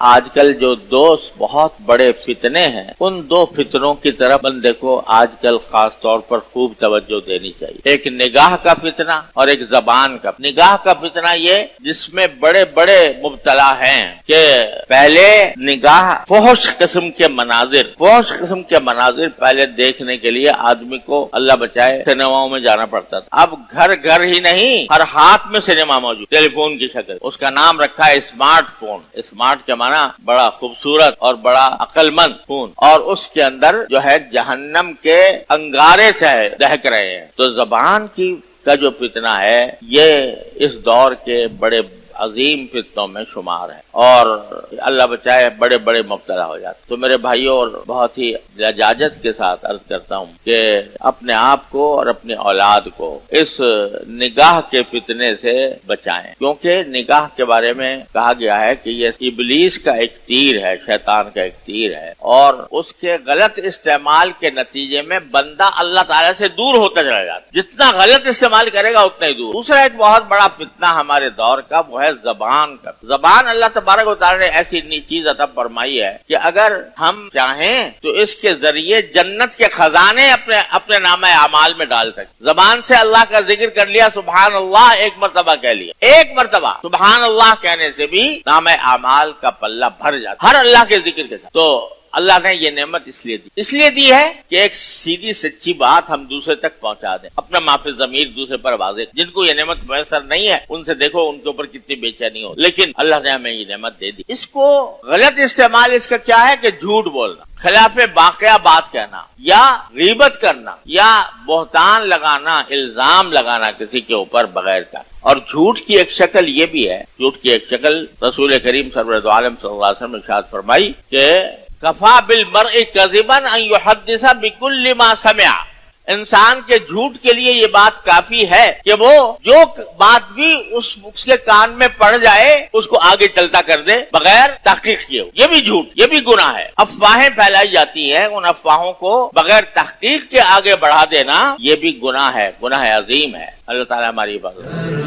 آج کل جو دو بہت بڑے فتنے ہیں ان دو فتنوں کی طرف بندے کو آج کل خاص طور پر خوب توجہ دینی چاہیے. ایک نگاہ کا فتنہ اور ایک زبان کا. نگاہ کا فتنہ یہ جس میں بڑے بڑے مبتلا ہیں کہ پہلے نگاہ فحش قسم کے مناظر پہلے دیکھنے کے لیے آدمی کو اللہ بچائے سنیماؤں میں جانا پڑتا تھا. اب گھر گھر ہی نہیں ہر ہاتھ میں سنیما موجود ٹیلی فون کی شکل. اس کا نام رکھا ہے اسمارٹ فون. اسمارٹ کے معنی بڑا خوبصورت اور بڑا عقل مند فون, اور اس کے اندر جو ہے جہنم کے انگارے سے دہک رہے ہیں. تو زبان کا جو فتنہ ہے یہ اس دور کے بڑے عظیم فتنوں میں شمار ہے اور اللہ بچائے بڑے بڑے مبتلا ہو جاتے. تو میرے بھائیوں اور بہت ہی لجاجت کے ساتھ عرض کرتا ہوں کہ اپنے آپ کو اور اپنی اولاد کو اس نگاہ کے فتنے سے بچائیں, کیونکہ نگاہ کے بارے میں کہا گیا ہے کہ یہ ابلیس کا ایک تیر ہے, شیطان کا ایک تیر ہے, اور اس کے غلط استعمال کے نتیجے میں بندہ اللہ تعالیٰ سے دور ہوتا چلا جاتا. جتنا غلط استعمال کرے گا اتنا ہی دور. دوسرا ایک بہت بڑا فتنہ ہمارے دور کا وہ ہے زبان کا. زبان اللہ تبارک و تعالی نے ایسی چیز عطا فرمائی ہے کہ اگر ہم چاہیں تو اس کے ذریعے جنت کے خزانے اپنے نامہ اعمال میں ڈال سکتے. زبان سے اللہ کا ذکر کر لیا, سبحان اللہ ایک مرتبہ کہہ لیا, ایک مرتبہ سبحان اللہ کہنے سے بھی نامہ اعمال کا پلہ بھر جاتا ہر اللہ کے ذکر کے ساتھ. تو اللہ نے یہ نعمت اس لیے دی ہے کہ ایک سیدھی سچی بات ہم دوسرے تک پہنچا دیں, اپنا معافی ضمیر دوسرے پر واضح. جن کو یہ نعمت میسر نہیں ہے ان سے دیکھو ان کے اوپر کتنی بے چینی ہو, لیکن اللہ نے ہمیں یہ نعمت دے دی. اس کو غلط استعمال اس کا کیا ہے کہ جھوٹ بولنا, خلاف واقعہ بات کہنا, یا غیبت کرنا, یا بہتان لگانا, الزام لگانا کسی کے اوپر بغیر کا. اور جھوٹ کی ایک شکل یہ بھی ہے, جھوٹ کی ایک شکل رسول کریم سرور عالم صلی اللہ علیہ وسلم نے ارشاد فرمائی کہ کفا بالمرء کذبا ان یحدث بکل ما سمع. انسان کے جھوٹ کے لیے یہ بات کافی ہے کہ وہ جو بات بھی اس کے کان میں پڑ جائے اس کو آگے چلتا کر دے بغیر تحقیق کیے. یہ بھی جھوٹ, یہ بھی گناہ ہے. افواہیں پھیلائی جاتی ہیں, ان افواہوں کو بغیر تحقیق کے آگے بڑھا دینا یہ بھی گناہ ہے, گناہ عظیم ہے. اللہ تعالیٰ ہماری حفاظت.